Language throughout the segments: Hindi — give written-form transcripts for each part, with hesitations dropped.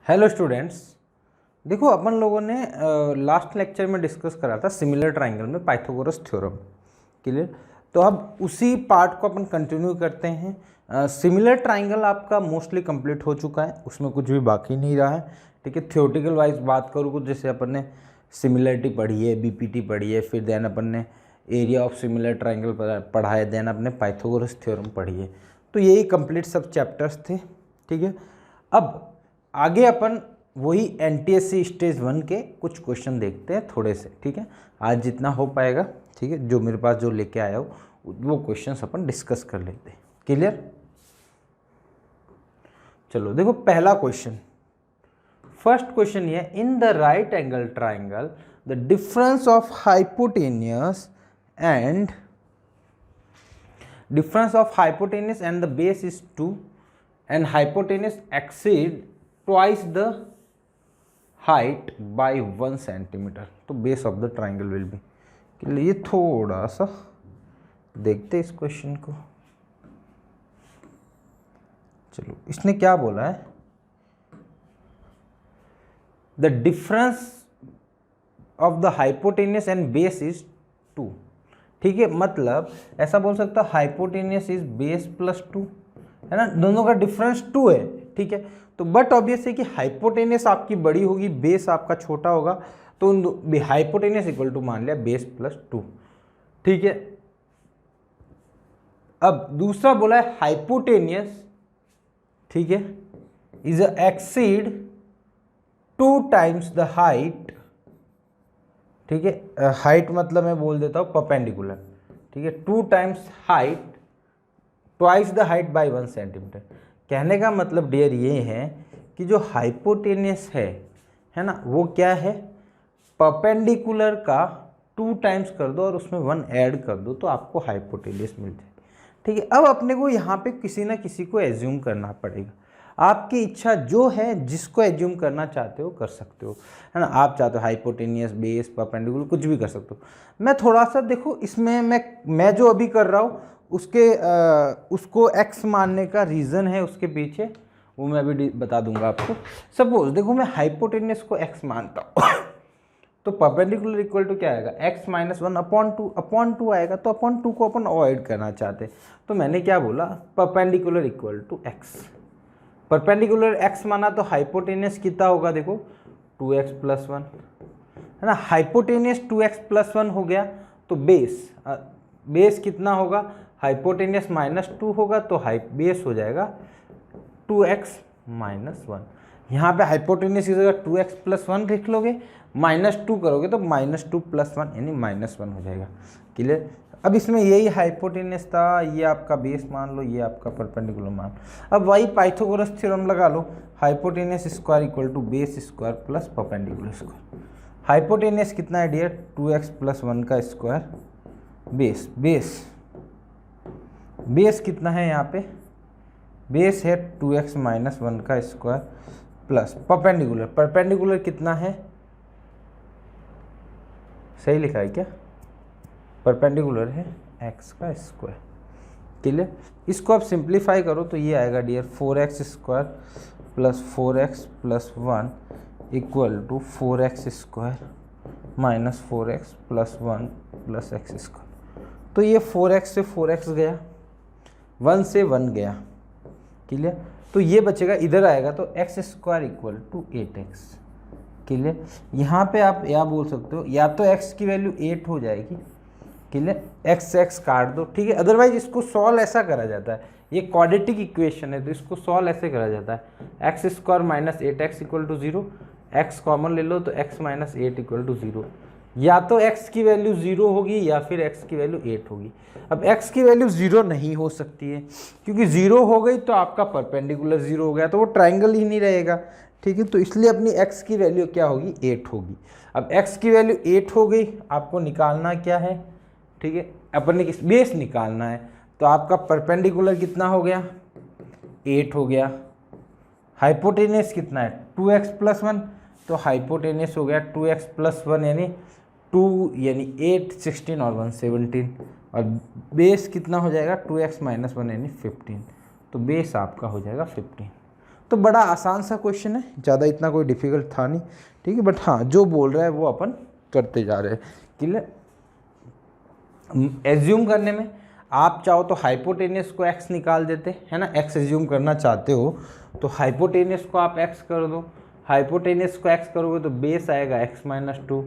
हेलो स्टूडेंट्स, देखो अपन लोगों ने लास्ट लेक्चर में डिस्कस करा था सिमिलर ट्राइंगल में पाइथागोरस थ्योरम। क्लियर? तो अब उसी पार्ट को अपन कंटिन्यू करते हैं। सिमिलर ट्राइंगल आपका मोस्टली कंप्लीट हो चुका है, उसमें कुछ भी बाकी नहीं रहा है। ठीक है, थ्योरेटिकल वाइज बात करूँ कुछ जैसे अपन ने सिमिलरिटी पढ़ी है, बीपीटी पढ़ी है, फिर देन अपन ने एरिया ऑफ सिमिलर ट्राइंगल पढ़ा है, देन अपने पाइथागोरस थ्योरम पढ़ी है। तो यही कंप्लीट सब चैप्टर्स थे। ठीक है, अब आगे अपन वही एनटीएससी स्टेज 1 के कुछ क्वेश्चन देखते हैं थोड़े से। ठीक है, आज जितना हो पाएगा, ठीक है, जो मेरे पास जो लेके आया हो वो क्वेश्चंस अपन डिस्कस कर लेते हैं। क्लियर? चलो देखो, पहला क्वेश्चन, फर्स्ट क्वेश्चन ये, in the right angle triangle the difference of hypotenuse and the base is 2 and hypotenuse exceed twice the height by 1 centimeter, तो base of the triangle will B. के लिए थोड़ा सा देखते इस क्वेश्चन को। चलो, इसने क्या बोला है, the difference of the hypotenuse and base is 2। ठीक है, मतलब ऐसा बोल सकता है हाइपोटेनियस इज बेस प्लस 2, है ना, दोनों का डिफरेंस 2 है। ठीक है, तो बट ऑब्वियस है कि हाइपोटेनियस आपकी बड़ी होगी, बेस आपका छोटा होगा, तो हाइपोटेनियस इक्वल टू मान लिया बेस प्लस 2। ठीक है, अब दूसरा बोला है हाइपोटेनियस, ठीक है, is exceed 2 times the height. ठीक है, हाइट मतलब मैं बोल देता हूं परपेंडिकुलर। ठीक है, 2 times height twice the height bye 1 centimetre. कहने का मतलब डियर ये है कि जो हाइपोटेनियस है ना, वो क्या है, परपेंडिकुलर का 2 टाइम्स कर दो और उसमें 1 ऐड कर दो तो आपको हाइपोटेनियस मिल जाए। ठीक है, अब अपने को यहाँ पे किसी ना किसी को एज्यूम करना पड़ेगा। आपकी इच्छा जो है, जिसको एज्यूम करना चाहते हो कर सकते हो, है ना। आप चाहते हो हाइपोटेनियस, बेस, परपेंडिकुलर, कुछ भी कर सकते हो। मैं थोड़ा सा देखो इसमें मैं जो अभी कर रहा हूँ उसको x मानने का रीज़न है उसके पीछे, वो मैं अभी बता दूंगा आपको। सपोज देखो मैं हाइपोटेनियस को x मानता हूँ तो परपेंडिकुलर इक्वल टू क्या आएगा, x माइनस 1 अपॉन टू आएगा। तो अपॉन 2 को अपन अवॉइड करना चाहते हैं, तो मैंने क्या बोला, perpendicular equal to x। Perpendicular x माना तो हाइपोटेनियस कितना होगा, देखो 2x प्लस 1, है ना। हाइपोटेनियस 2x प्लस 1 हो गया, तो बेस कितना होगा, हाइपोटेनियस माइनस 2 होगा, तो बेस हो जाएगा 2x माइनस 1। यहाँ पे हाइपोटेनियस की जगह 2x प्लस 1 लिख लोगे, -2 करोगे तो -2 प्लस 1 यानी -1 हो जाएगा। क्लियर? अब इसमें यही हाइपोटेनियस था, ये आपका बेस मान लो, ये आपका परपेंडिकुलर मान। अब वही पाइथागोरस थ्योरम लगा लो, hypotenuse square equal to base square plus perpendicular square. Hypotenuse कितना है डियर, 2x प्लस 1 का स्क्वायर, बेस कितना है यहाँ पे, बेस है 2x माइनस 1 का स्क्वायर प्लस परपेंडिकुलर कितना है, सही लिखा है क्या, परपेंडिकुलर है x का स्क्वायर। क्लियर? इसको आप सिंप्लीफाई करो तो ये आएगा dear 4x square plus 4x plus 1 equal to 4x square minus 4x plus 1 plus x square. तो ये 4x से 4x गया, 1 से 1 गया। क्लियर? तो ये बचेगा, इधर आएगा तो x square equal to 8x। Clear? यहाँ पे आप या बोल सकते हो, या तो x की वैल्यू 8 हो जाएगी। क्लियर? x काट दो, ठीक है। अदरवाइज इसको सॉल्व ऐसा करा जाता है, ये क्वाड्रेटिक इक्वेशन है तो इसको सॉल्व ऐसे करा जाता है, x square minus 8x equal to 0, x common ले लो तो x माइनस 8 इक्वल टू 0। या तो x की वैल्यू 0 होगी या फिर x की वैल्यू 8 होगी। अब x की वैल्यू 0 नहीं हो सकती है, क्योंकि 0 हो गई तो आपका परपेंडिकुलर 0 हो गया, तो वो ट्राइंगल ही नहीं रहेगा। ठीक है, तो इसलिए अपनी x की वैल्यू क्या होगी, 8 होगी। अब x की वैल्यू 8 हो गई, आपको निकालना क्या है, ठीक है, अपन ने बेस निकालना है। तो आपका परपेंडिकुलर कितना हो गया, 8 हो गया। हाइपोटेनियस कितना है, 2x प्लस 1, तो हाइपोटेनियस हो गया 2x प्लस 1 यानी 2 यानी 8, 16 और 1 17, और बेस कितना हो जाएगा 2x माइनस 1 यानी 15, तो बेस आपका हो जाएगा 15। तो बड़ा आसान सा क्वेश्चन है, ज़्यादा इतना कोई डिफिकल्ट था नहीं, ठीक है। बट हाँ, जो बोल रहा है वो अपन करते जा रहे हैं। क्लियर? एज्यूम करने में आप चाहो तो हाइपोटेनियस को x निकाल देते है ना, x एज्यूम करना चाहते हो तो हाइपोटेनियस को आप x कर दो, हाइपोटेनियस को x करोगे तो बेस आएगा x-2,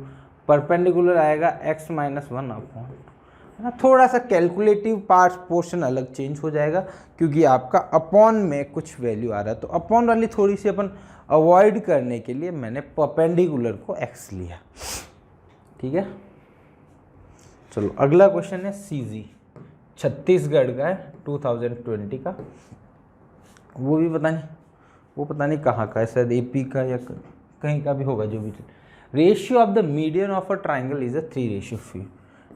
परपेंडिकुलर आएगा x-1 अपॉन, है ना। थोड़ा सा कैलकुलेटिव पार्ट पोर्शन अलग चेंज हो जाएगा क्योंकि आपका अपॉन में कुछ वैल्यू आ रहा है, तो अपॉन वाली थोड़ी सी अपन अवॉइड करने के लिए मैंने परपेंडिकुलर को x लिया, ठीक है। चलो अगला क्वेश्चन है CG, छत्तीसगढ़ का है, 2020 का, वो पता नहीं कहाँ का है, शायद AP का या कहीं का भी होगा, जो भी। Ratio of the median of a triangle is a 3:4,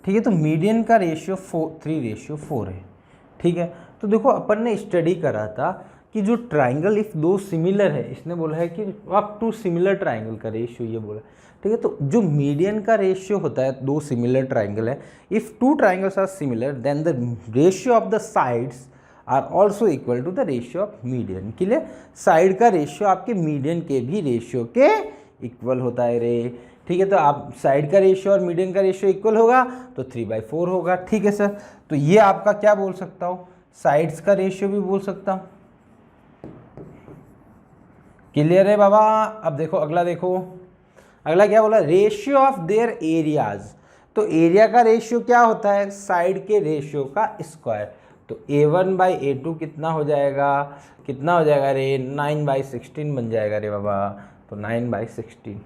ठीक है। तो मीडियन का रेशियो 3:4 है, ठीक है। तो देखो अपन ने स्टडी करा था कि जो ट्राइंगल इफ दो सिमिलर है, इसने बोला है कि अप टू सिमिलर ट्राइंगल का रेशियो ये बोला, ठीक है। तो जो मीडियन का रेशियो होता है, दो सिमिलर ट्राइंगल है, if two triangles are similar then the ratio of the sides are also equal to the ratio of median. के लिए साइड का रेशियो आपके मीडियन के भी रेशियो के इक्वल होता है रे, ठीक है। तो आप साइड का रेशियो और मीडियन का रेशियो इक्वल होगा तो 3/4 होगा, ठीक है सर। तो ये आपका क्या बोल सकता हूँ, साइड्स का रेशियो भी बोल सकता हूँ। क्लियर है बाबा? अब देखो अगला क्या बोला, रेशियो ऑफ देयर एरियाज। तो एरिया का रेशियो क्या होता है, साइड के रेशियो का स्क्वायर। तो A1/A2 कितना हो जाएगा रे, 9/16 बन जाएगा रे बाबा, तो 9/16।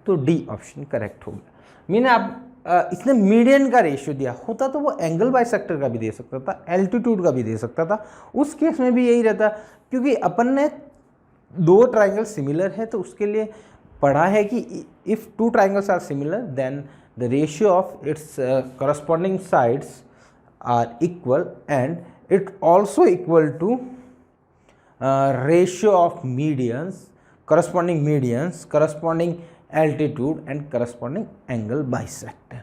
तो डी ऑप्शन करेक्ट हो गया। मीन आप इसने मीडियन का रेशियो दिया होता तो वो एंगल बाइसेक्टर का भी दे सकता था, एल्टीट्यूड का भी दे सकता था, उस केस में भी यही रहता, क्योंकि अपन ने दो ट्राइंगल सिमिलर है तो उसके लिए पढ़ा है कि if two triangles are similar then the ratio of its corresponding sides are equal and it also equal to ratio of medians, corresponding altitude and corresponding angle bisector.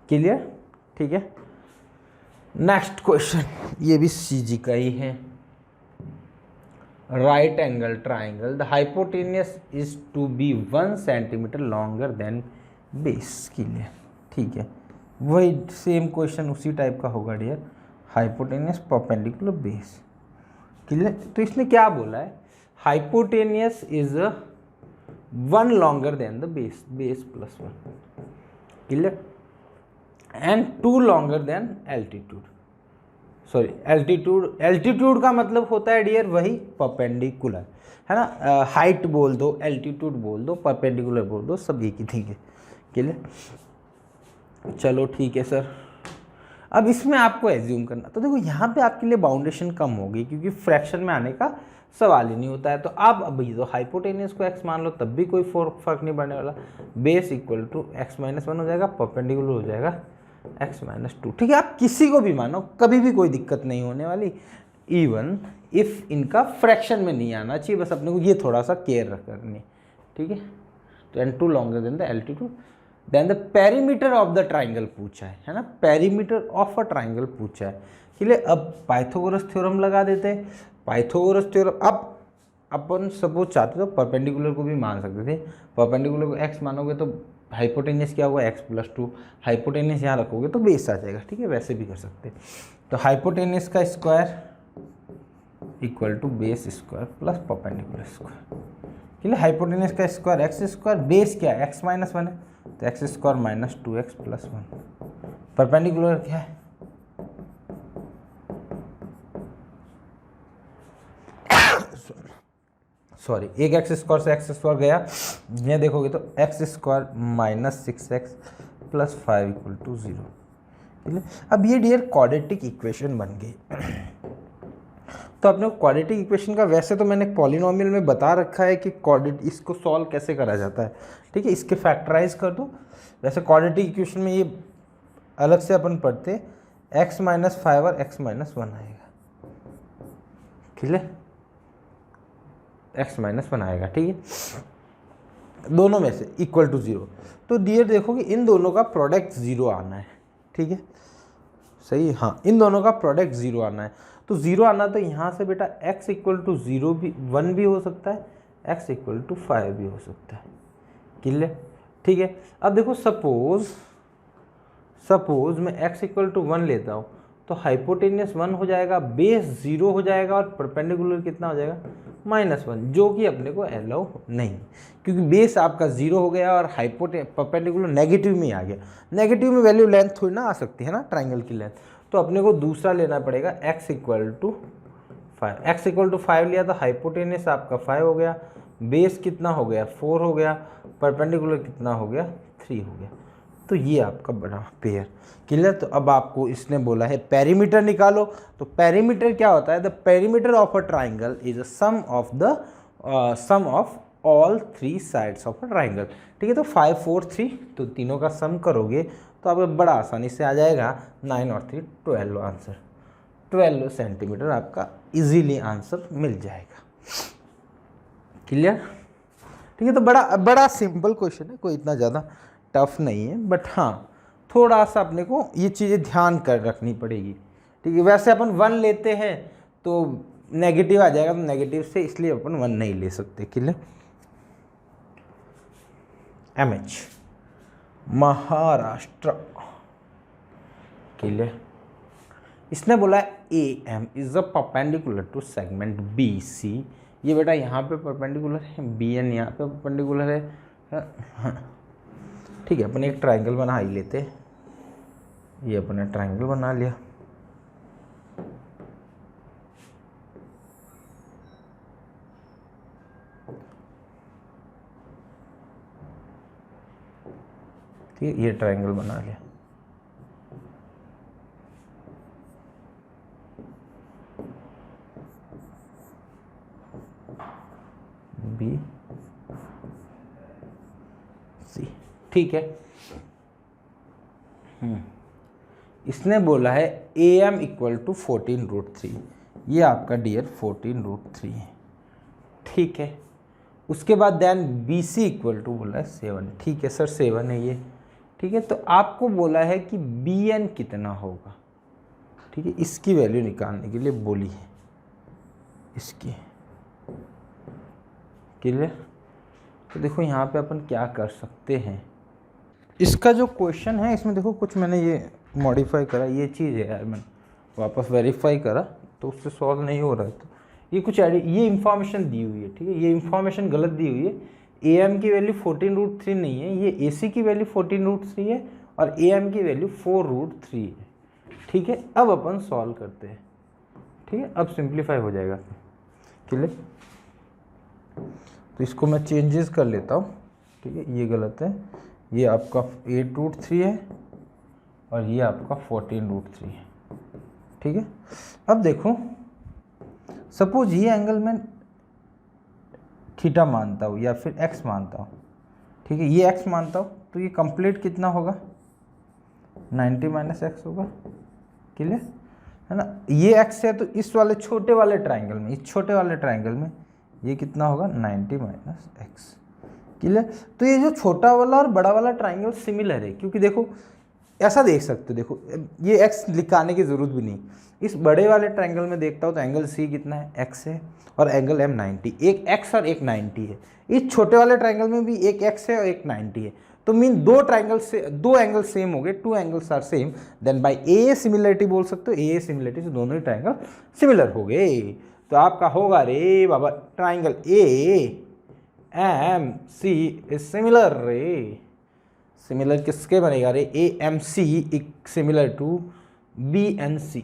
Clear? ठीक है। नेक्स्ट क्वेश्चन, ये भी CG का ही है। Right angle triangle, the hypotenuse is to be 1 centimetre longer than base. Clear? ठीक है, वही सेम क्वेश्चन उसी टाइप का होगा dear, hypotenuse perpendicular base. Clear? तो इसने क्या बोला है, hypotenuse is 1 longer than the base plus 1, क्लियर, and 2 longer than altitude, sorry altitude का मतलब होता है डियर वही परपेंडिकुलर, है ना। हाइट बोल दो, एल्टीट्यूड बोल दो, परपेंडिकुलर बोल दो, सब एक ही थी। क्लियर? चलो ठीक है सर। अब इसमें आपको एज्यूम करना, तो देखो यहाँ पे आपके लिए बाउंडेशन कम होगी क्योंकि फ्रैक्शन में आने का सवाल ही नहीं होता है। तो आप अभी तो हाइपोटेनियस को x मान लो तब भी कोई फर्क नहीं पड़ने वाला, बेस इक्वल टू x-1 हो जाएगा, परपेंडिकुलर हो जाएगा x-2, ठीक है। आप किसी को भी मानो, कभी भी कोई दिक्कत नहीं होने वाली, इवन इफ इनका फ्रैक्शन में नहीं आना चाहिए, बस अपने को ये थोड़ा सा केयर करनी, ठीक है। तो and 2 longer than the altitude, then the perimeter of the triangle पूछा है ना, पेरीमीटर ऑफ अ ट्राइंगल पूछा है। इसलिए अब पाइथागोरस थ्योरम लगा देते हैं। पाइथागोरस थ्योरम, अब अपन सपोज चाहते तो परपेंडिकुलर को भी मान सकते थे, परपेंडिकुलर को x मानोगे तो हाइपोटेनियस क्या होगा x+2, हाइपोटेनियस यहाँ रखोगे तो बेस आ जाएगा, ठीक है, वैसे भी कर सकते। तो हाइपोटेनियस का square equal to base square plus perpendicular square. Clear? Hypotenuse का स्क्वायर x², बेस क्या है x-1 है तो x² - 2x + 1, परपेंडिकुलर क्या है सॉरी, एक x² से x² गया, ये देखोगे तो x² - 6x + 5 = 0। ठीक है, अब ये डियर क्वाड्रेटिक इक्वेशन बन गई। तो अपने क्वाड्रेटिक इक्वेशन का वैसे तो मैंने पॉलिनोमियल में बता रखा है कि इसको सॉल्व कैसे करा जाता है, ठीक है, इसके फैक्टराइज कर दो। वैसे क्वाड्रेटिक इक्वेशन में ये अलग से अपन पढ़ते x - 5 और x - 1 आएगा, ठीक है, x - 1 आएगा, ठीक है, दोनों में से इक्वल टू 0। तो डियर देखो कि इन दोनों का प्रोडक्ट 0 आना है, ठीक है, सही, हाँ, इन दोनों का प्रोडक्ट 0 आना है। तो 0 आना, तो यहाँ से बेटा x इक्वल टू 0 भी 1 भी हो सकता है, x इक्वल टू 5 भी हो सकता है। क्लियर? ठीक है। अब देखो सपोज मैं x इक्वल टू 1 लेता हूँ, तो हाइपोटेनियस 1 हो जाएगा, बेस 0 हो जाएगा और परपेंडिकुलर कितना हो जाएगा -1, जो कि अपने को अलाउ नहीं, क्योंकि बेस आपका 0 हो गया और परपेंडिकुलर नेगेटिव में आ गया। नेगेटिव में वैल्यू लेंथ थोड़ी ना आ सकती है ना ट्राइंगल की लेंथ, तो अपने को दूसरा लेना पड़ेगा x equal to 5। x equal to 5 लिया तो हाइपोटेनियस आपका 5 हो गया, बेस कितना हो गया 4 हो गया, परपेंडिकुलर कितना हो गया 3 हो गया। तो ये आपका बड़ा पेयर। क्लियर? तो अब आपको इसने बोला है पेरीमीटर निकालो, तो पेरीमीटर क्या होता है? The perimeter of a triangle is a sum of all 3 sides of a triangle. ठीक है, तो 5 4 3, तो तीनों का सम करोगे तो आपको बड़ा आसानी से आ जाएगा 9 और 3 12 आंसर। 12 सेंटीमीटर आपका इजीली आंसर मिल जाएगा। क्लियर? ठीक है, तो बड़ा सिंपल क्वेश्चन है, कोई इतना ज़्यादा टफ नहीं है, बट हाँ थोड़ा सा अपने को ये चीज़ें ध्यान कर रखनी पड़ेगी। ठीक है, वैसे अपन 1 लेते हैं तो नेगेटिव आ जाएगा, तो नेगेटिव से इसलिए अपन 1 नहीं ले सकते। क्लियर? MH महाराष्ट्र। क्लियर? इसने बोला AM is a perpendicular to segment BC। ये बेटा यहाँ पे परपेंडिकुलर है, BN यहाँ पे परपेंडिकुलर है। हाँ ठीक है, अपन एक ट्राइंगल बना ही लेते हैं। ये अपने ट्राइंगल बना लिया। ठीक है, ये ट्राइंगल बना लिया। BC। ठीक है, इसने बोला है AM इक्वल टू 14√3। ये आपका डियर 14√3 है। ठीक है, उसके बाद देन BC इक्वल टू बोला है 7। ठीक है सर 7 है ये। ठीक है, तो आपको बोला है कि BN कितना होगा। ठीक है, इसकी वैल्यू निकालने के लिए बोली है इसकी। क्लियर? तो देखो यहाँ पे अपन क्या कर सकते हैं, इसका जो क्वेश्चन है इसमें देखो कुछ मैंने ये मॉडिफाई करा, ये चीज़ है यार, मैंने वापस वेरीफाई करा तो उससे सॉल्व नहीं हो रहा है। तो ये कुछ ये इंफॉर्मेशन दी हुई है। ठीक है, ये इंफॉर्मेशन गलत दी हुई है। AM की वैल्यू 14√3 नहीं है, ये AC की वैल्यू 14√3 है और AM की वैल्यू 4√3 है। ठीक है, अब अपन सॉल्व करते हैं। ठीक है, अब सिंप्लीफाई हो जाएगा। क्लियर? तो इसको मैं चेंजेस कर लेता हूँ। ठीक है, ये गलत है, ये आपका 8√3 है और ये आपका 14√3 है। ठीक है, अब देखो सपोज ये एंगल में थीटा मानता हूँ या फिर x मानता हूँ। ठीक है, ये x मानता हूँ, तो ये कंप्लीट कितना होगा 90 - x होगा। क्लियर है ना? ये x है, तो इस वाले छोटे वाले ट्राइंगल में, इस छोटे वाले ट्राइंगल में ये कितना होगा 90 - x। क्लियर? तो ये जो छोटा वाला और बड़ा वाला ट्राइंगल सिमिलर है, क्योंकि देखो ऐसा देख सकते हो, देखो ये x लिखाने की ज़रूरत भी नहीं। इस बड़े वाले ट्राइंगल में देखता हूँ तो एंगल C कितना है x है और एंगल M 90, एक x और एक 90 है। इस छोटे वाले ट्राइंगल में भी एक x है और एक 90 है, तो मीन दो एंगल सेम हो गए, 2 angles are same, then by AA similarity बोल सकते हो। AA सिमिलरिटी से दोनों ही ट्राइंगल सिमिलर हो गए। तो आपका होगा रे बाबा ट्राइंगल AMC इज सिमिलर रे। सिमिलर किसके बनेगा रे? AMC similar to BNC।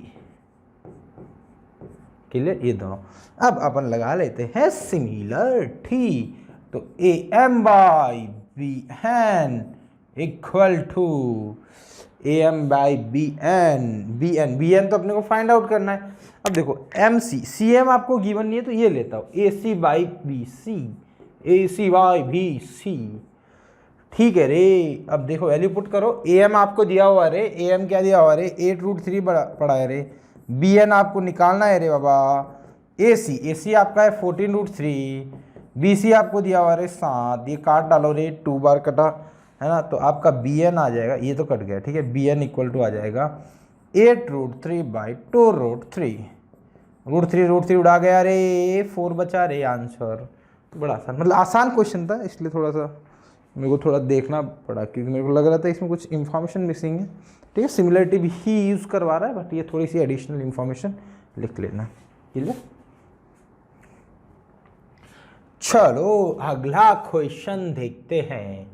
Clear? ये दोनों अब अपन लगा लेते हैं सिमिलर। ठीक, तो AM/BN इक्वल टू AM/BN तो अपने को फाइंड आउट करना है। अब देखो MC CM आपको गिवन नहीं है, तो ये लेता हूँ AC/BC। ठीक है रे, अब देखो वैल्यू पुट करो। AM आपको दिया हुआ रे, AM क्या दिया हुआ रे 8√3 पड़ा है रे। BN आपको निकालना है रे बाबा। AC आपका है 14√3, BC आपको दिया हुआ रे 7, ये काट डालो रे, 2 बार कटा है ना, तो आपका BN आ जाएगा, ये तो कट गया। ठीक है, BN इक्वल टू आ जाएगा 8√3/2√3। रूट थ्री उड़ा गया, अरे 4 बचा रे आंसर। तो बड़ा आसान, मतलब आसान क्वेश्चन था, इसलिए थोड़ा सा मेरे को थोड़ा देखना पड़ा, क्योंकि मेरे को लग रहा था इसमें कुछ इन्फॉर्मेशन मिसिंग है। ठीक है, सिमिलरिटी भी ही यूज़ करवा रहा है, बट ये थोड़ी सी एडिशनल इन्फॉर्मेशन लिख लेना। क्लियर। चलो अगला क्वेश्चन देखते हैं।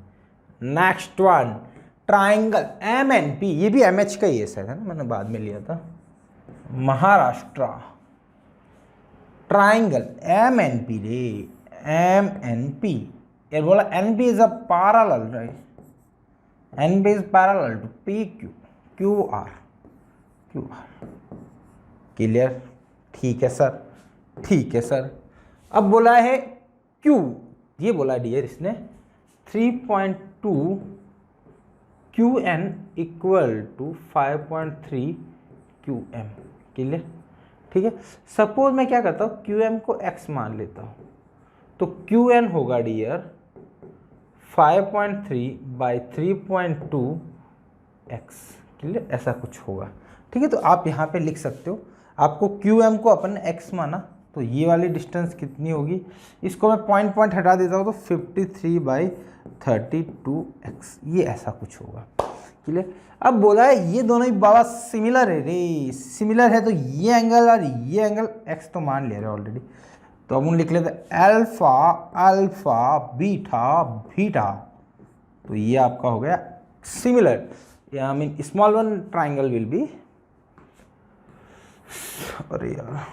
Next one, triangle M N P, ये भी एम एच का ही है सर, है ना, मैंने बाद में लिया था। Maharashtra triangle M N P रे, एम एन पी, ये बोला N P is a parallel, right, N P is parallel to P Q, Q R, Q R. Clear. ठीक है सर, ठीक है सर। अब बोला है Q, ये बोला डियर इसने 3.2 QN equal to 5.3 QM। Clear. ठीक है, सपोज मैं क्या करता हूँ, QM को X मान लेता हूँ, तो QN होगा डियर 5.3 बाई 3.2 X। क्लियर, ऐसा कुछ होगा। ठीक है, तो आप यहाँ पे लिख सकते हो, आपको QM को अपन ने X माना, तो ये वाली डिस्टेंस कितनी होगी, इसको मैं पॉइंट हटा देता हूँ, तो 53 बाई 32x, ये ऐसा कुछ होगा। क्लियर। अब बोला है ये दोनों ही बाबा सिमिलर है रे, सिमिलर है, तो ये एंगल और ये एंगल x तो मान ले रहे ऑलरेडी, तो अब हम लिख लेते हैं अल्फा अल्फा बीटा बीटा, तो ये आपका हो गया similar, I mean small one triangle will be, अरे यार,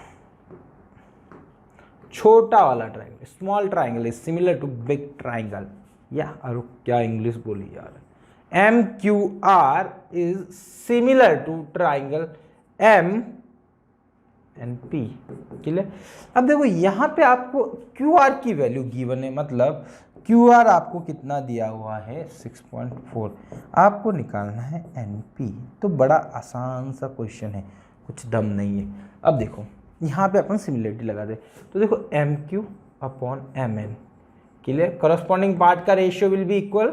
छोटा वाला triangle, small triangle is similar to big triangle, या अरे क्या इंग्लिश बोली यार, M Q R is similar to triangle M N P. Clear. अब देखो यहाँ पे आपको क्यू आर की वैल्यू गिवन है, मतलब क्यू आर आपको कितना दिया हुआ है 6.4, आपको निकालना है एन पी। तो बड़ा आसान सा क्वेश्चन है, कुछ दम नहीं है। अब देखो यहाँ पे अपन सिमिलरिटी लगा दे, तो देखो M Q upon M N. Clear. Corresponding part का ratio will be equal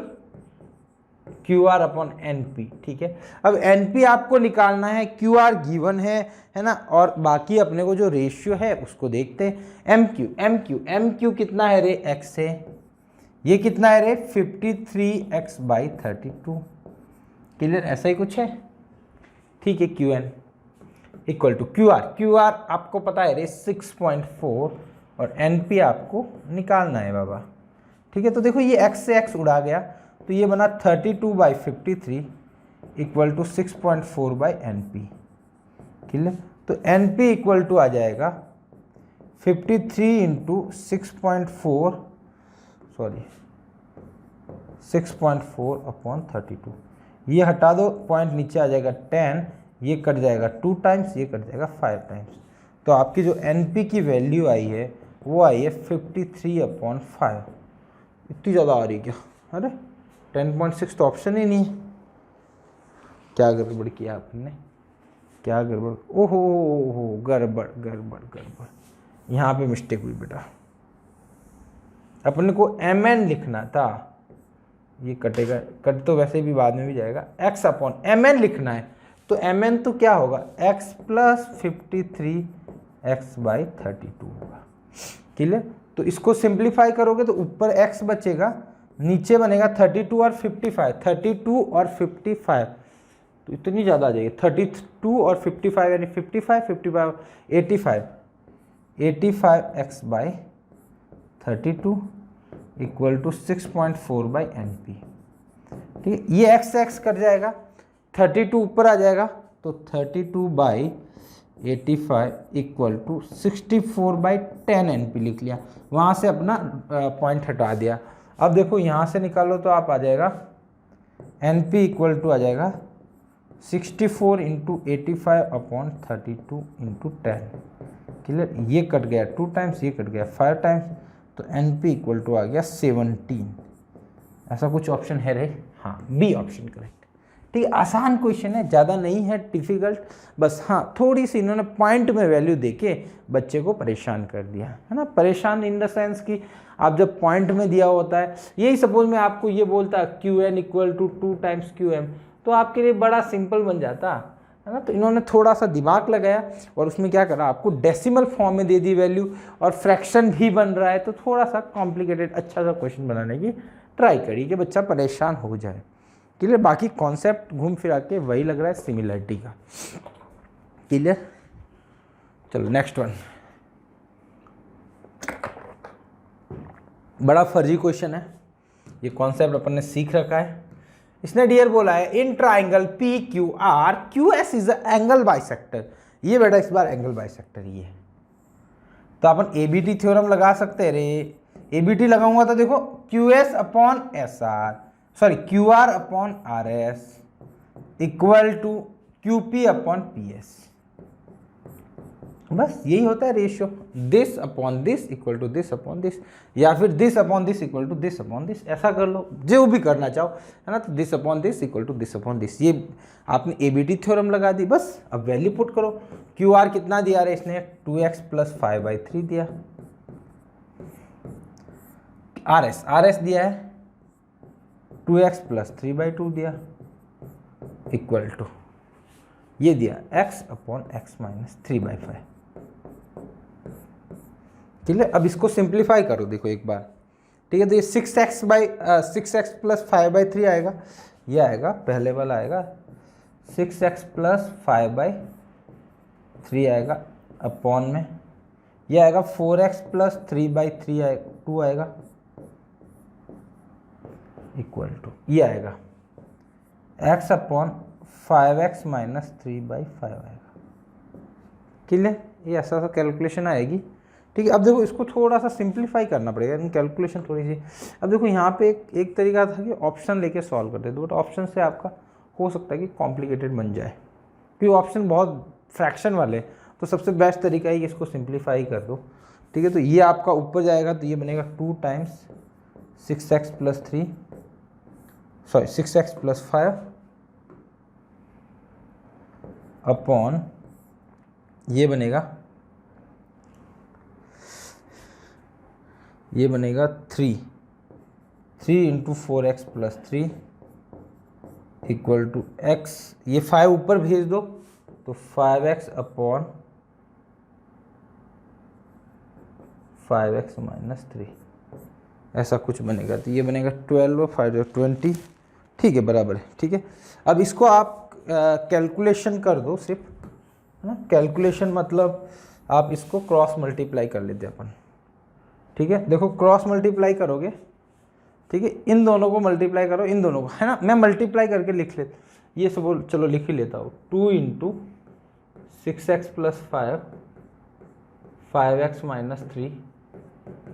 Q R upon N P. ठीक है, अब एन पी आपको निकालना है, क्यू आर गिवन है ना, और बाकी अपने को जो रेशियो है उसको देखते हैं। एम क्यू कितना है रे, एक्स है, ये कितना है रे 53x बाई 32। क्लियर, ऐसा ही कुछ है। ठीक है, Q N equal to Q R आपको पता है रे 6.4, और एन पी आपको निकालना है बाबा। ठीक है, तो देखो ये x से x उड़ा गया, तो ये बना 32 by 53 equal to 6.4 by N P. Clear, तो एन पी इक्वल टू आ जाएगा 53 इंटू 6.4, सॉरी 6.4 अपॉन 32, ये हटा दो, पॉइंट नीचे आ जाएगा 10, ये कट जाएगा 2 टाइम्स, ये कट जाएगा 5 टाइम्स, तो आपकी जो एन पी की वैल्यू आई है वो आई है 53 अपॉन 5। इतनी ज़्यादा आ रही क्या, अरे 10.6 तो ऑप्शन ही नहीं है। क्या गड़बड़ किया आपने, क्या गड़बड़, ओहो गड़बड़ गड़बड़ गड़बड़, यहाँ पे मिस्टेक हुई बेटा, अपने को एम एन लिखना था, ये कटेगा, कट तो वैसे भी बाद में भी जाएगा, x अपॉन एम एन लिखना है, तो एम एन तो क्या होगा x प्लस 53x बाई 32 होगा। क्लियर, तो इसको सिंप्लीफाई करोगे तो ऊपर x बचेगा, नीचे बनेगा 32 और 55, 32 और 55, तो इतनी ज़्यादा आ जाएगी, 32 और 55 यानी 55 85x by 32 equal to 6.4 by N P. ठीक है, ये x कट जाएगा, 32 ऊपर आ जाएगा, तो 32 by 85 equal to 64 by 10 N P लिख लिया, वहाँ से अपना पॉइंट हटा दिया। अब देखो यहाँ से निकालो तो आप आ जाएगा एन पी इक्वल टू आ जाएगा 64 इंटू 85 अपॉन 32 इंटू 10। क्लियर, ये कट गया 2 टाइम्स, ये कट गया 5 टाइम्स, तो एन पी इक्वल टू आ गया 17। ऐसा कुछ ऑप्शन है रे, हाँ बी ऑप्शन करेक्ट। ठीक है, आसान क्वेश्चन है, ज़्यादा नहीं है डिफिकल्ट, बस हाँ थोड़ी सी इन्होंने पॉइंट में वैल्यू देके बच्चे को परेशान कर दिया है ना। परेशान इन द सेंस कि आप जब पॉइंट में दिया होता है, यही सपोज मैं आपको ये बोलता Q N equal to 2 times Q M, तो आपके लिए बड़ा सिंपल बन जाता, है ना। तो इन्होंने थोड़ा सा दिमाग लगाया और उसमें क्या करा, आपको डेसिमल फॉर्म में दे दी वैल्यू और फ्रैक्शन भी बन रहा है, तो थोड़ा सा कॉम्प्लिकेटेड अच्छा सा क्वेश्चन बनाने की ट्राई करी कि बच्चा परेशान हो जाए। क्लियर, बाकी कॉन्सेप्ट घूम फिरा के वही लग रहा है सिमिलरिटी का। क्लियर, चलो नेक्स्ट वन। बड़ा फर्जी क्वेश्चन है, ये कॉन्सेप्ट अपन ने सीख रखा है। इसने डियर बोला है in triangle P Q R Q S is angle bisector. ये बेटा इस बार एंगल बाइसेक्टर ही है, तो अपन एबीटी थ्योरम लगा सकते हैं। रे एबीटी लगाऊंगा तो देखो Q S upon S R, sorry Q R upon R S equal to Q P upon P S. बस यही होता है ratio, this upon this equal to this upon this, या फिर this upon this equal to this upon this, ऐसा कर लो जो भी करना चाहो, है ना। तो this upon this equal to this upon this, ये आपने एबीटी थ्योरम लगा दी। बस अब वैल्यू पुट करो। क्यू आर कितना दिया रे इसने, 2x प्लस 5/3 दिया। आर एस दिया है 2x प्लस 3/2 दिया, इक्वल टू ये दिया x अपॉन x माइनस 3/5। ठीक है, अब इसको सिंप्लीफाई करो, देखो एक बार। ठीक है, तो ये 6x प्लस 5/3 आएगा, ये आएगा पहले वाला आएगा 6x प्लस 5/3 आएगा अपॉन में, ये आएगा 4x प्लस 3/2 आएगा इक्वल टू ये आएगा x अपॉन 5x माइनस 3/5 आएगा। क्लियर, ये ऐसा सा कैलकुलेशन आएगी। ठीक है, अब देखो इसको थोड़ा सा सिंप्लीफाई करना पड़ेगा, कैलकुलेशन थोड़ी सी। अब देखो यहाँ पे एक तरीका था कि ऑप्शन लेके सॉल्व करते थे, बट ऑप्शन से आपका हो सकता है कि कॉम्प्लिकेटेड बन जाए, क्योंकि ऑप्शन बहुत फ्रैक्शन वाले। तो सबसे बेस्ट तरीका है कि इसको सिंप्लीफाई कर दो। ठीक है, तो ये आपका ऊपर जाएगा तो ये बनेगा 2 times 6x plus 3, sorry 6x plus 5 upon ये बनेगा 3 into 4x plus 3 equal to x, ये 5 ऊपर भेज दो तो 5x अपॉन 5x माइनस 3, ऐसा कुछ बनेगा। तो ये बनेगा 12 और 5 20। ठीक है, बराबर है। ठीक है, अब इसको आप कैलकुलेशन कर दो सिर्फ, है ना। कैलकुलेशन मतलब आप इसको क्रॉस मल्टीप्लाई कर लेते अपन। ठीक है, देखो क्रॉस मल्टीप्लाई करोगे, ठीक है, इन दोनों को मल्टीप्लाई करो, इन दोनों को, है ना। मैं मल्टीप्लाई करके लिख लेता, ये सब चलो लिख ही लेता हूँ। 2 into 6x plus 5 5x minus 3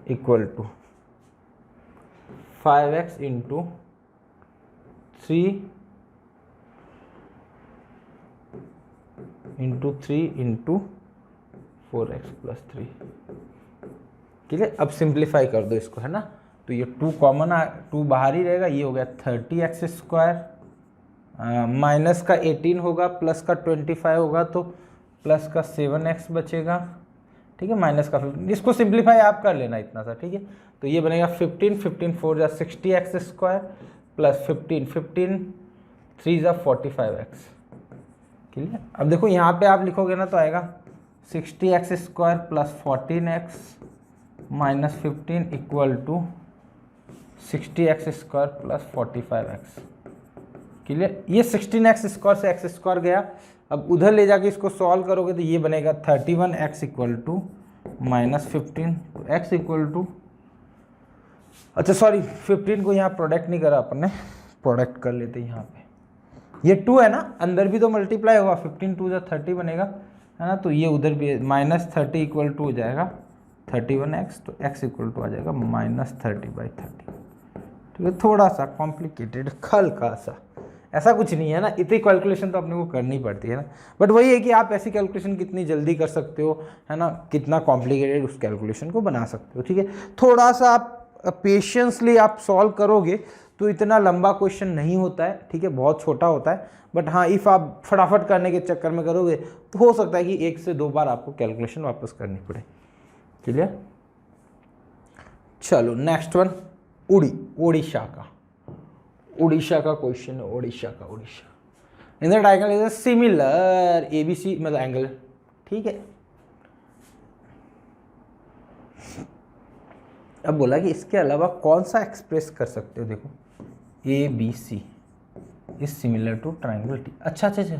equal to 5x into 3 into 3 into 4x plus 3। ठीक है, अब सिंप्लीफाई कर दो इसको, है ना। तो ये 2 कॉमन 2 बाहर ही रहेगा, ये हो गया 30x स्क्वायर, माइनस का 18 होगा, प्लस का 25 होगा, तो प्लस का 7x बचेगा। ठीक है, माइनस का 15, इसको सिंप्लीफाई आप कर लेना इतना सा। ठीक है, तो ये बनेगा 15 4 जा 60x स्क्वायर प्लस 15 3 जा 45x। क्लियर, अब देखो यहाँ पे आप लिखोगे ना तो आएगा 60x square plus 14x minus 15 equal to 60x square plus 45x। Clear, ये 16x स्क्वायर से x स्क्वायर गया, अब उधर ले जाके इसको सॉल्व करोगे तो ये बनेगा 31x इक्वल टू माइनस 15, तो x इक्वल टू, अच्छा सॉरी 15 को यहाँ प्रोडक्ट नहीं करा अपन ने, प्रोडक्ट कर लेते यहाँ पे। ये 2 है ना, अंदर भी तो मल्टीप्लाई होगा, 15 2 जा 30 बनेगा, है ना। तो ये उधर भी माइनस 30 इक्वल टू हो जाएगा 31x, तो x इक्वल टू आ जाएगा माइनस 30/30। ठीक है, थोड़ा सा कॉम्प्लिकेटेड, हल्का सा, ऐसा कुछ नहीं है ना, इतनी कैलकुलेशन तो अपने को करनी पड़ती है ना। बट वही है कि आप ऐसी कैलकुलेशन कितनी जल्दी कर सकते हो, है ना, कितना कॉम्प्लिकेटेड उस कैलकुलेशन को बना सकते हो। ठीक है, थोड़ा सा आप पेशेंसली आप सॉल्व करोगे तो इतना लंबा क्वेश्चन नहीं होता है। ठीक है, बहुत छोटा होता है, बट हाँ इफ़ आप फटाफट करने के चक्कर में करोगे तो हो सकता है कि 1 से 2 बार आपको कैलकुलेशन वापस करनी पड़े। क्लियर, चलो नेक्स्ट वन, उड़ीसा का क्वेश्चन है, Orissa. In the triangle is similar ABC मतलब एंगल, ठीक है। अब बोला कि इसके अलावा कौन सा एक्सप्रेस कर सकते हो, देखो ABC is similar to triangle T। अच्छा अच्छा अच्छा,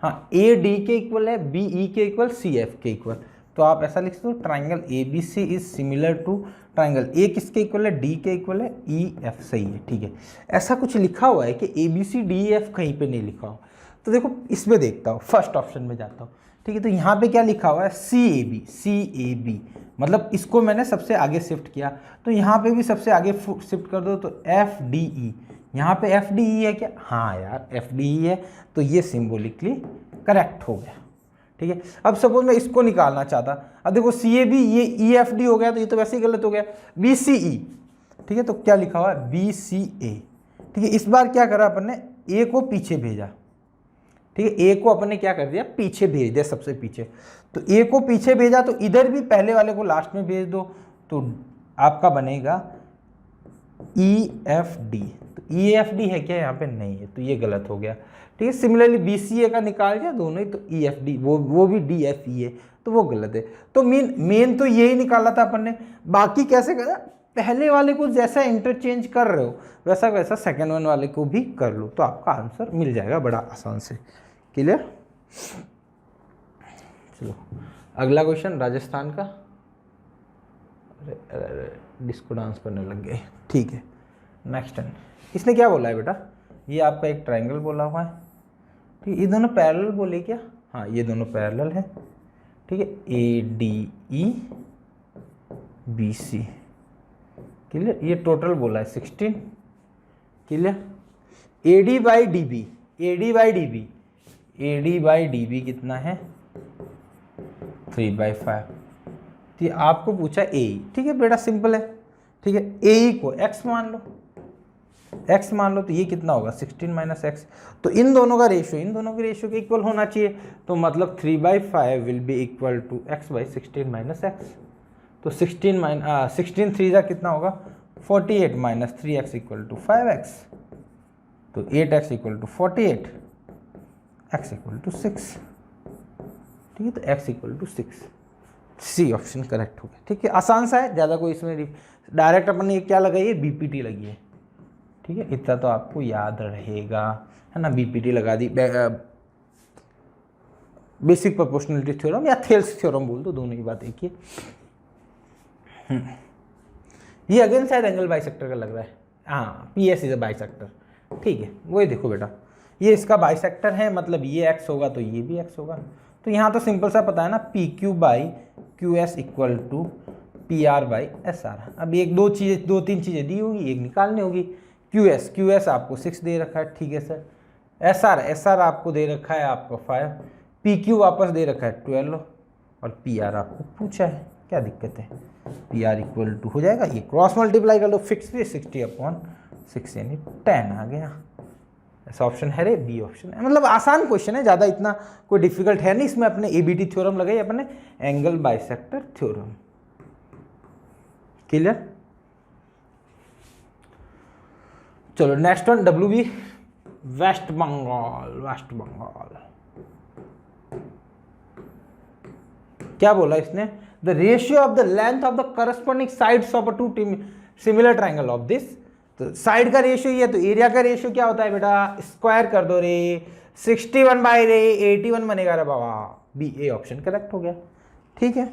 हाँ AD के इक्वल है, BE के इक्वल, CF के इक्वल, तो आप ऐसा लिख सकते हो triangle ABC is similar to triangle A किसके इक्वल है, D के इक्वल है, EF सही है, ठीक है। ऐसा कुछ लिखा हुआ है कि ABCDEF कहीं पे नहीं लिखा हो, तो देखो इसमें देखता हूँ, फर्स्ट ऑप्शन में जाता हूँ, ठीक है। तो यहाँ पे क्या लिखा हुआ है, CAB मतलब इसको मैंने सबसे आगे शिफ्ट किया, तो यहाँ पे भी सबसे आगे शिफ्ट कर दो तो FDE, यहाँ पे FDE है क्या, हाँ यार FDE है, तो ये सिंबॉलिकली करेक्ट हो गया, ठीक है। अब सपोज मैं इसको निकालना चाहता, अब देखो CAB ये EFD हो गया, तो ये तो वैसे ही गलत हो गया, BCE, ठीक है। तो क्या लिखा हुआ है BCA, ठीक है। इस बार क्या करा अपन ने, A को पीछे भेजा, ठीक है, A को अपन ने क्या कर दिया, पीछे भेज दिया, सबसे पीछे, तो A को पीछे भेजा, तो इधर भी पहले वाले को लास्ट में भेज दो, तो आपका बनेगा EFD, तो EFD है क्या यहाँ पे, नहीं है, तो ये गलत हो गया, ठीक है। सिमिलरली BCA का निकाल दिया दोनों ही, तो EFD वो भी DFE है, तो वो गलत है। तो मेन तो यही निकाला था अपन ने, बाकी कैसे करा, पहले वाले को जैसा इंटरचेंज कर रहे हो वैसा वैसा सेकेंड वन वाले को भी कर लो, तो आपका आंसर मिल जाएगा बड़ा आसान से। क्लियर। चलो अगला क्वेश्चन राजस्थान का, अरे डिस्को डांस करने लग गए, ठीक है। नेक्स्ट इसने क्या बोला है बेटा, ये आपका एक ट्रायंगल बोला हुआ है, ठीक है। ये दोनों पैरेलल बोले क्या, हाँ ये दोनों पैरेलल है, ठीक है। ADE BC, clear. ये टोटल बोला है 16, क्लियर। AD बाई DB कितना है 3/5, तो ये आपको पूछा AE, ठीक है बेटा सिंपल है, ठीक है। AE को x मान लो, तो ये कितना होगा 16 - x, तो इन दोनों का रेशियो के इक्वल होना चाहिए, तो मतलब 3/5 will be equal to x/16 - x, तो 16 3 जा कितना होगा 48 - 3x इक्वल टू 5x, तो 8x equal to 48, x equal to 6, ठीक है। तो x equal to 6, C option correct हो गया, ठीक है। आसान सा है, ज़्यादा कोई इसमें डायरेक्ट अपन ने क्या लगाई है, BPT लगी है, ठीक है। इतना तो आपको याद रहेगा, है ना, BPT लगा दी, बेसिक प्रोपोर्शनलिटी थ्योरम या थेल्स थ्योरम बोल दो, दोनों की बात एक ही। ये अगेन शायद एंगल बाइसेक्टर का लग रहा है, हाँ PS इज अ बाइसेक्टर, ठीक है। वही देखो बेटा, ये इसका बाइसेक्टर है, मतलब ये x होगा तो ये भी x होगा, तो यहाँ तो सिंपल सा पता है ना, PQ/QS इक्वल टू PR/SR। अब एक दो तीन चीज़ें दी होगी, एक निकालनी होगी। QS आपको 6 दे रखा है, ठीक है सर। SR आपको दे रखा है आपको 5, PQ वापस दे रखा है 12, और PR आपको पूछा है, क्या दिक्कत है, PR इक्वल टू हो जाएगा, ये क्रॉस मल्टीप्लाई कर लो, फिक्स 60/6 यानी 10 आ गया। ऐसा ऑप्शन है रे, बी ऑप्शन है, मतलब आसान क्वेश्चन है, ज़्यादा इतना कोई डिफिकल्ट है नहीं। इसमें अपने ABT थ्योरम लगाई, अपने एंगल बाइसेक्टर थ्योरम, क्लियर। चलो next one, WB West Bengal क्या बोला इसने, the ratio of the length of the corresponding sides of a two similar triangle of this, तो साइड का रेशियो ये है, तो एरिया का रेशियो क्या होता है बेटा, स्क्वायर कर दो रे, 61/81 बनेगा रे बाबा, बी ए ऑप्शन करेक्ट हो गया, ठीक है।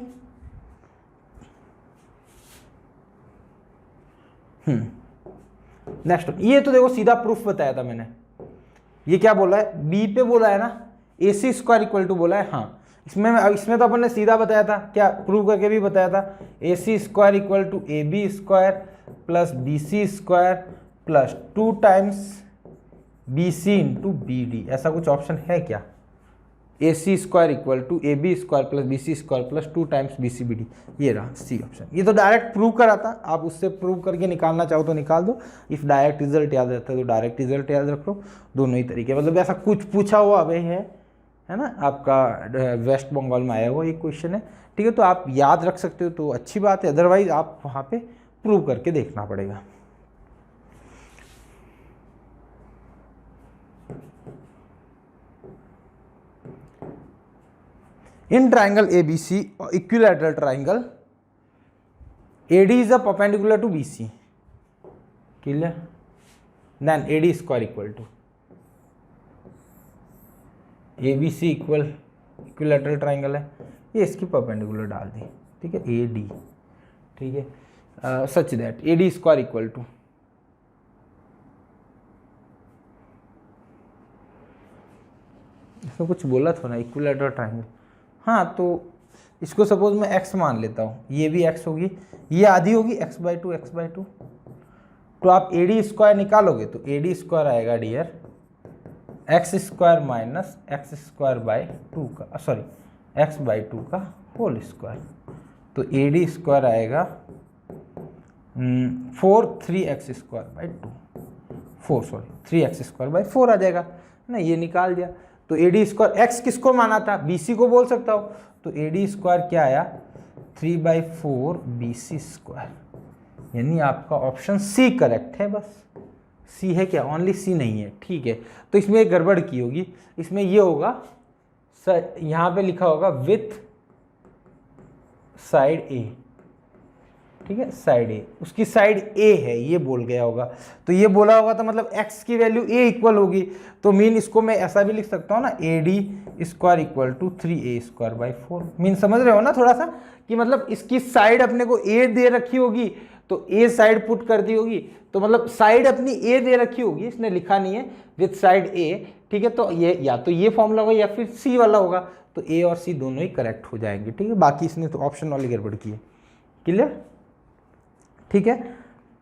नेक्स्ट, ये तो देखो सीधा प्रूफ बताया था मैंने, ये क्या बोला है, बी पे बोला है ना, AC² इक्वल टू बोला है, हाँ इसमें तो अपन ने सीधा बताया था, क्या प्रूव करके भी बताया था, AC² equal to AB² plus BC² plus 2 times BC into BD, ऐसा कुछ ऑप्शन है क्या, AC² equal to AB² plus BC² plus 2 times BCBD, ये रहा सी ऑप्शन। ये तो डायरेक्ट प्रूव करा था, आप उससे प्रूव करके निकालना चाहो तो निकाल दो, इफ डायरेक्ट रिजल्ट याद रहता है तो डायरेक्ट रिजल्ट याद रखो, दोनों ही तरीके, मतलब ऐसा कुछ पूछा हुआ अभी है ना, आपका वेस्ट बंगाल में आया हुआ एक क्वेश्चन है, ठीक है। तो आप याद रख सकते हो तो अच्छी बात है, अदरवाइज आप वहाँ पे प्रूव करके देखना पड़ेगा। In triangle ABC, equilateral triangle, AD is a perpendicular to BC. Clear? Then AD square equal to ABC equal equilateral triangle है, ये इसकी परपेंडिकुलर डाल दी, ठीक है, AD, ठीक है, such that AD square equal to, इसमें कुछ बोला था ना इक्विलैटरल ट्राइंगल, हाँ तो इसको सपोज मैं x मान लेता हूँ, ये भी x होगी, ये आधी होगी x/2, तो आप AD स्क्वायर निकालोगे तो AD स्क्वायर आएगा dear x square minus x square by two का, सॉरी x/2 का होल स्क्वायर, तो AD स्क्वायर आएगा 3x square by 3x square by 4 आ जाएगा ना, ये निकाल दिया। तो AD स्क्वायर x किसको माना था, BC को बोल सकता हो, तो AD स्क्वायर क्या आया 3/4 BC स्क्वायर, यानी आपका ऑप्शन C करेक्ट है, बस C है क्या, ओनली C नहीं है, ठीक है। तो इसमें एक गड़बड़ की होगी, इसमें ये होगा सर, यहाँ पे लिखा होगा विथ साइड A, ठीक है, साइड A, उसकी साइड A है ये बोल गया होगा, तो ये बोला होगा तो मतलब x की वैल्यू A इक्वल होगी, तो मीन इसको मैं ऐसा भी लिख सकता हूँ ना, AD square equal to 3A square by 4, mean समझ रहे हो ना थोड़ा सा, कि मतलब इसकी साइड अपने को A दे रखी होगी तो A साइड पुट कर दी होगी, तो मतलब साइड अपनी A दे रखी होगी, इसने लिखा नहीं है विथ साइड A, ठीक है, तो ये या तो ये फॉर्मूला होगा या फिर C वाला होगा, तो A और C दोनों ही करेक्ट हो जाएंगे, ठीक है, बाकी इसने तो ऑप्शन वाली गड़बड़ की है। क्लियर, ठीक है,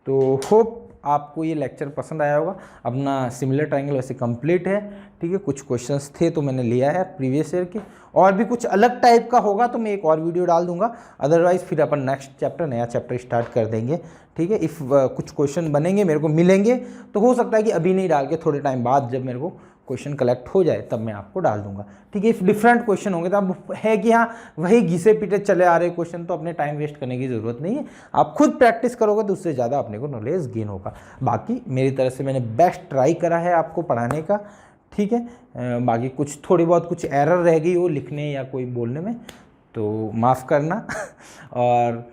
तो होप आपको ये लेक्चर पसंद आया होगा। अपना सिमिलर ट्रायंगल वैसे कंप्लीट है, ठीक है, कुछ क्वेश्चंस थे तो मैंने लिया है प्रीवियस ईयर के, और भी कुछ अलग टाइप का होगा तो मैं एक और वीडियो डाल दूंगा, अदरवाइज फिर अपन नेक्स्ट चैप्टर, नया चैप्टर स्टार्ट कर देंगे, ठीक है। इफ़ कुछ क्वेश्चन बनेंगे मेरे को मिलेंगे तो हो सकता है कि अभी नहीं डाल के थोड़े टाइम बाद जब मेरे को क्वेश्चन कलेक्ट हो जाए तब मैं आपको डाल दूंगा, ठीक है। इफ़ डिफरेंट क्वेश्चन होंगे तो अब है कि हाँ वही घिसे पीटे चले आ रहे क्वेश्चन, तो अपने टाइम वेस्ट करने की ज़रूरत नहीं है, आप खुद प्रैक्टिस करोगे तो उससे ज़्यादा अपने को नॉलेज गेन होगा। बाकी मेरी तरफ से मैंने बेस्ट ट्राई करा है आपको पढ़ाने का, ठीक है, बाकी कुछ थोड़ी बहुत कुछ एरर रह गई हो लिखने या कोई बोलने में तो माफ़ करना और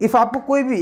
इफ़ आपको कोई भी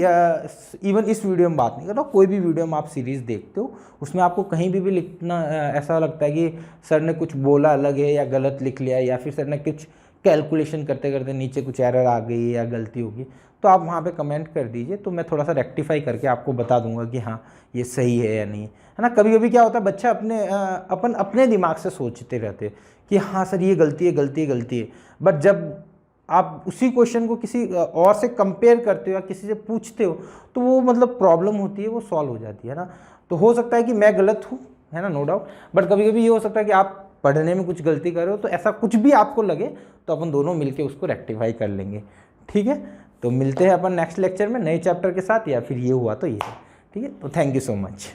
इवन इस वीडियो में बात नहीं कर रहा, कोई भी वीडियो में आप सीरीज़ देखते हो उसमें आपको कहीं भी लिखना ऐसा लगता है कि सर ने कुछ बोला अलग है या गलत लिख लिया है या फिर सर ने कुछ कैलकुलेशन करते करते नीचे कुछ एरर आ गई या गलती होगी, तो आप वहाँ पे कमेंट कर दीजिए, तो मैं थोड़ा सा रेक्टिफाई करके आपको बता दूंगा कि हाँ ये सही है या नहीं, है ना। कभी कभी क्या होता है बच्चा अपने दिमाग से सोचते रहते कि हाँ सर ये गलती है गलती है गलती है, बट जब आप उसी क्वेश्चन को किसी और से कंपेयर करते हो या किसी से पूछते हो तो वो मतलब प्रॉब्लम होती है वो सॉल्व हो जाती है ना। तो हो सकता है कि मैं गलत हूँ, है ना, नो डाउट, बट कभी कभी ये हो सकता है कि आप पढ़ने में कुछ गलती कर रहे हो, तो ऐसा कुछ भी आपको लगे तो अपन दोनों मिलके उसको रेक्टिफाई कर लेंगे, ठीक है। तो मिलते हैं अपन नेक्स्ट लेक्चर में नए चैप्टर के साथ, या फिर ये हुआ तो ये, ठीक है। तो थैंक यू सो मच।